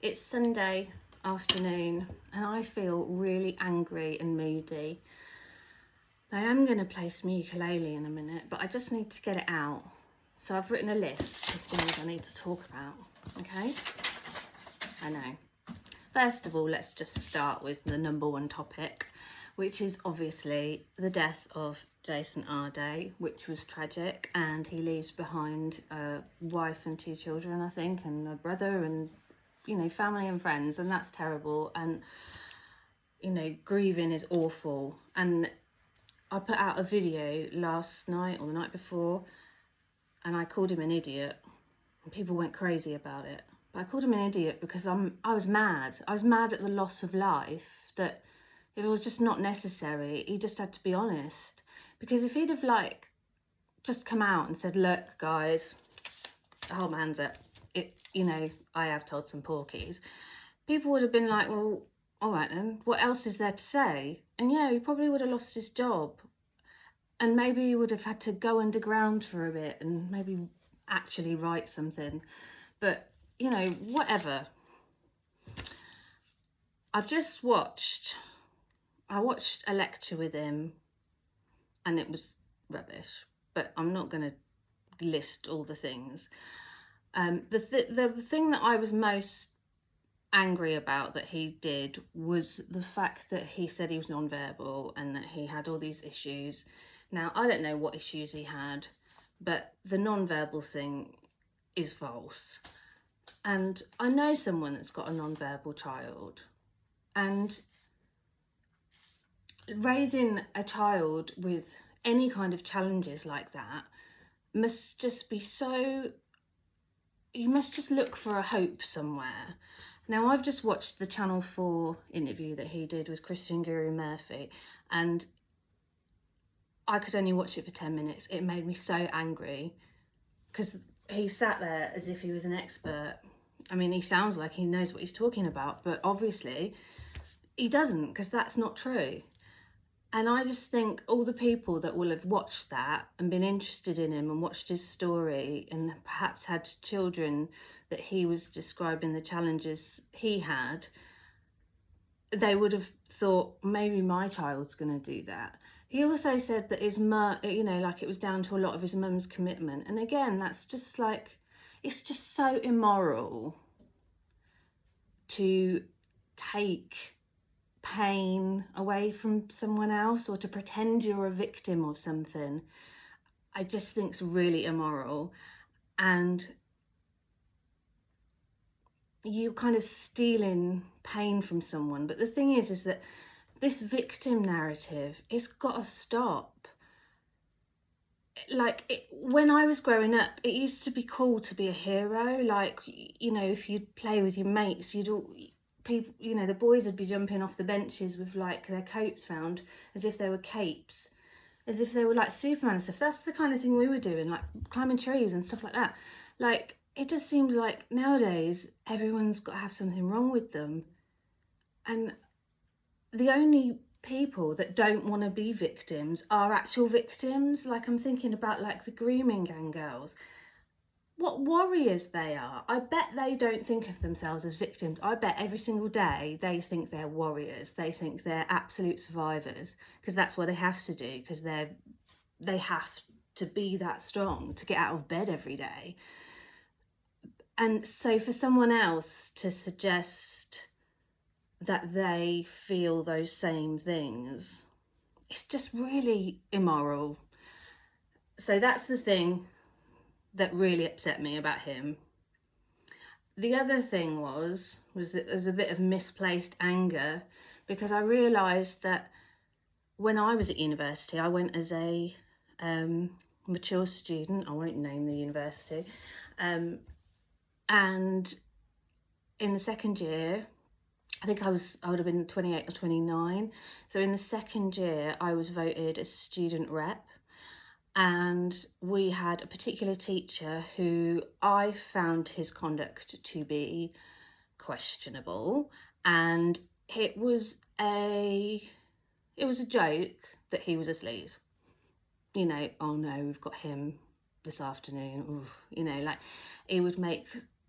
It's Sunday afternoon and I feel really angry and moody. I am going to play some ukulele in a minute, but I just need to get it out. So I've written a list of things I need to talk about, okay? I know. First of all, let's just start with the number one topic, which is obviously the death of Jason Aday, which was tragic, and he leaves behind a wife and 2 children, I think, and a brother and, you know, family and friends, and that's terrible. And, you know, grieving is awful. And I put out a video last night or the night before, and I called him an idiot, and people went crazy about it. But I called him an idiot because I was mad. I was mad at the loss of life, that it was just not necessary. He just had to be honest. Because if he'd have, like, just come out and said, look, guys, the whole man's up, you know, I have told some porkies, people would have been like, well, all right then, what else is there to say? And yeah, he probably would have lost his job. And maybe he would have had to go underground for a bit and maybe actually write something. But, you know, whatever. I watched a lecture with him and it was rubbish, but I'm not going to list all the things. The thing that I was most angry about that he did was the fact that he said he was non-verbal and that he had all these issues. Now, I don't know what issues he had, but the non-verbal thing is false. And I know someone that's got a non-verbal child, and raising a child with any kind of challenges like that must just be so, you must just look for a hope somewhere. Now, I've just watched the Channel 4 interview that he did with Christian Guru Murphy, and I could only watch it for 10 minutes. It made me so angry because he sat there as if he was an expert. I mean, he sounds like he knows what he's talking about, but obviously he doesn't, because that's not true. And I just think all the people that will have watched that and been interested in him and watched his story and perhaps had children that he was describing the challenges he had, they would have thought, maybe my child's going to do that. He also said that his mum, you know, like it was down to a lot of his mum's commitment. And again, that's just like, it's just so immoral to take pain away from someone else or to pretend you're a victim of something. I just think it's really immoral, and you're kind of stealing pain from someone. But the thing is that this victim narrative, it's got to stop. Like, when I was growing up, it used to be cool to be a hero. Like, you know, if you'd play with your mates, people, you know, the boys would be jumping off the benches with like their coats found as if they were capes, as if they were like Superman and stuff. That's the kind of thing we were doing, like climbing trees and stuff like that. Like, it just seems like nowadays everyone's got to have something wrong with them, and the only people that don't want to be victims are actual victims. Like, I'm thinking about like the grooming gang girls. What warriors they are. I bet they don't think of themselves as victims. I bet every single day they think they're warriors. They think they're absolute survivors, because that's what they have to do, because they have to be that strong to get out of bed every day. And so for someone else to suggest that they feel those same things, it's just really immoral. So that's the thing that really upset me about him. The other thing was that there's a bit of misplaced anger, because I realised that when I was at university, I went as a mature student. I won't name the university. And in the second year, I think I would have been 28 or 29. So in the second year, I was voted as student rep. And we had a particular teacher who I found his conduct to be questionable, and it was a joke that he was a sleaze. You know, oh no, we've got him this afternoon. Ooh, you know, like, he would make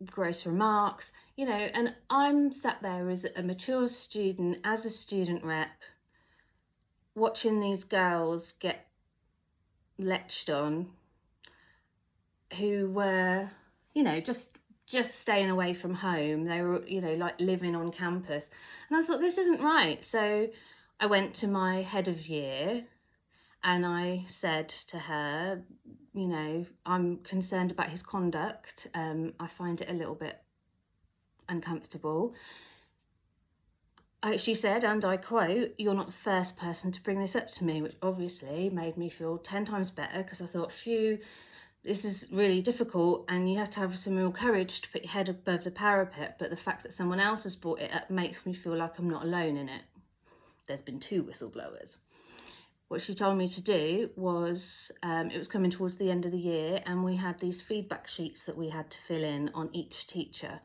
gross remarks. you know, and I'm sat there as a mature student, as a student rep, watching these girls get lectured on, who were, you know, just staying away from home. They were, you know, like living on campus. And I thought, this isn't right. So I went to my head of year and I said to her, you know, I'm concerned about his conduct. I find it a little bit uncomfortable. She said, and I quote, "You're not the first person to bring this up to me," which obviously made me feel 10 times better, because I thought, phew, this is really difficult and you have to have some real courage to put your head above the parapet. But the fact that someone else has brought it up makes me feel like I'm not alone in it. There's been 2 whistleblowers. What she told me to do was, it was coming towards the end of the year, and we had these feedback sheets that we had to fill in on each teacher.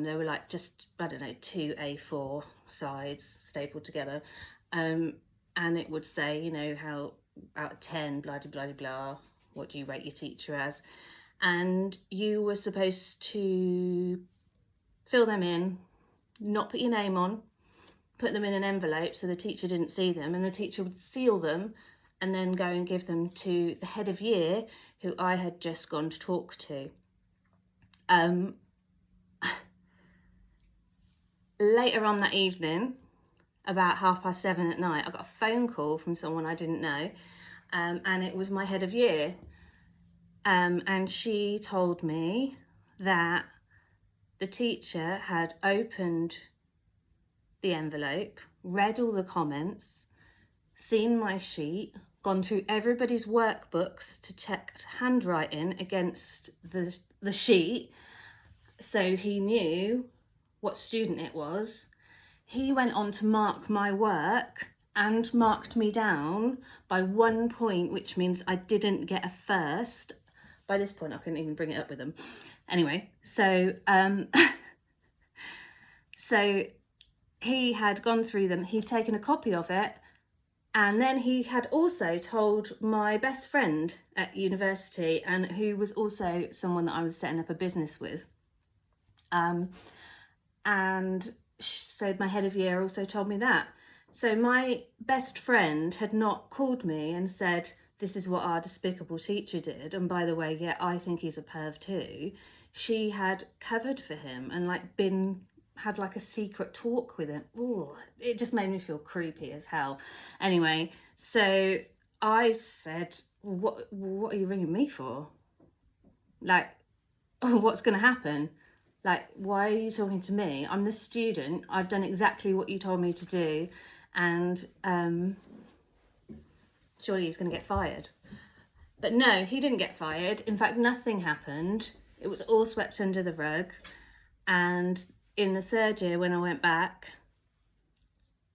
They were like just, I don't know, 2 A4 sides stapled together. And it would say, you know, how out of 10, blah, blah, blah, blah, what do you rate your teacher as? And you were supposed to fill them in, not put your name on, put them in an envelope so the teacher didn't see them, and the teacher would seal them and then go and give them to the head of year, who I had just gone to talk to. Later on that evening, about 7:30 at night, I got a phone call from someone I didn't know, and it was my head of year. And she told me that the teacher had opened the envelope, read all the comments, seen my sheet, gone through everybody's workbooks to check handwriting against the sheet, so he knew what student it was. He went on to mark my work and marked me down by 1 point, which means I didn't get a first. By this point, I couldn't even bring it up with him. Anyway, so so he had gone through them, he'd taken a copy of it, and then he had also told my best friend at university, and who was also someone that I was setting up a business with. And so my head of year also told me that. So my best friend had not called me and said, this is what our despicable teacher did, and by the way, yeah, I think he's a perv too. She had covered for him and like had like a secret talk with him. Ooh, it just made me feel creepy as hell. Anyway, so I said, what are you ringing me for? Like, what's going to happen? Like, why are you talking to me? I'm the student. I've done exactly what you told me to do, and surely he's going to get fired. But no, he didn't get fired. In fact, nothing happened. It was all swept under the rug. And in the 3rd year, when I went back,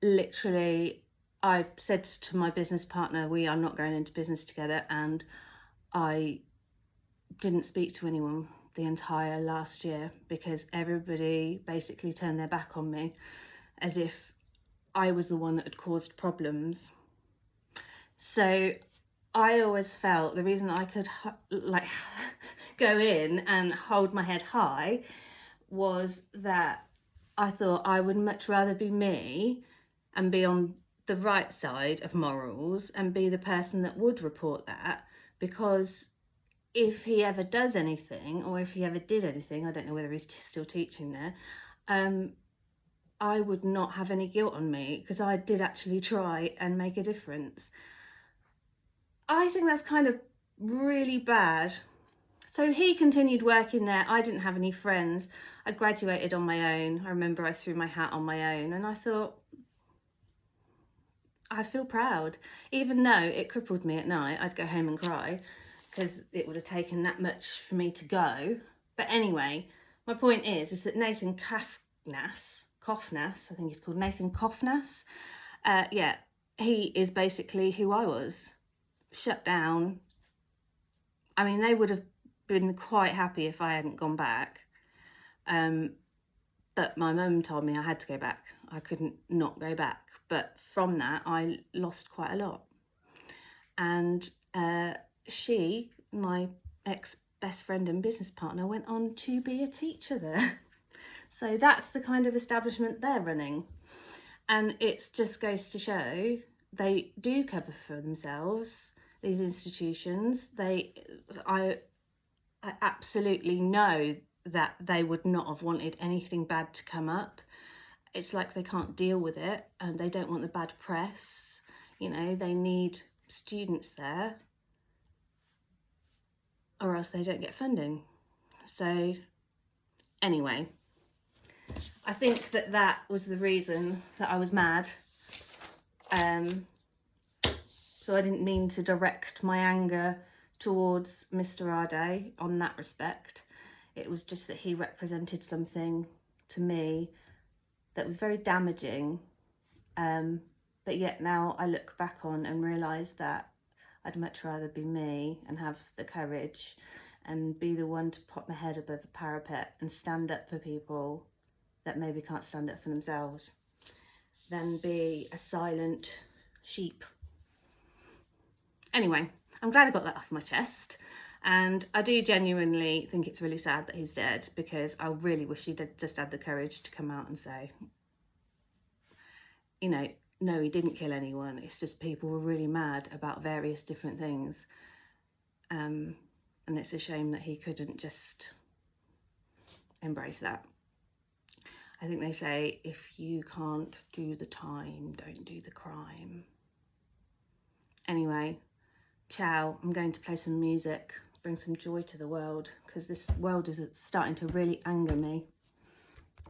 literally, I said to my business partner, we are not going into business together. And I didn't speak to anyone the entire last year, because everybody basically turned their back on me, as if I was the one that had caused problems. So I always felt the reason I could like go in and hold my head high was that I thought I would much rather be me and be on the right side of morals and be the person that would report that, because if he ever does anything, or if he ever did anything, I don't know whether he's still teaching there, I would not have any guilt on me, because I did actually try and make a difference. I think that's kind of really bad. So he continued working there. I didn't have any friends. I graduated on my own. I remember I threw my hat on my own, and I thought, I feel proud. Even though it crippled me at night, I'd go home and cry, because it would have taken that much for me to go. But anyway, my point is that Nathan Kofnas, I think he's called Nathan Kofnas, yeah, he is basically who I was. Shut down. I mean, they would have been quite happy if I hadn't gone back. But my mum told me I had to go back. I couldn't not go back. But from that, I lost quite a lot. And she, my ex-best friend and business partner, went on to be a teacher there. So that's the kind of establishment they're running. And it just goes to show they do cover for themselves, these institutions. I absolutely know that they would not have wanted anything bad to come up. It's like they can't deal with it and they don't want the bad press. You know, they need students there or else they don't get funding. So anyway, I think that was the reason that I was mad. So I didn't mean to direct my anger towards Mr. Aday on that respect. It was just that he represented something to me that was very damaging. But yet now I look back on and realise that I'd much rather be me and have the courage and be the one to pop my head above the parapet and stand up for people that maybe can't stand up for themselves than be a silent sheep. Anyway, I'm glad I got that off my chest, and I do genuinely think it's really sad that he's dead, because I really wish he'd just had the courage to come out and say, you know, no, he didn't kill anyone, it's just people were really mad about various different things, and it's a shame that he couldn't just embrace that. I think they say, if you can't do the time, don't do the crime. Anyway, ciao. I'm going to play some music, bring some joy to the world, because this world is starting to really anger me.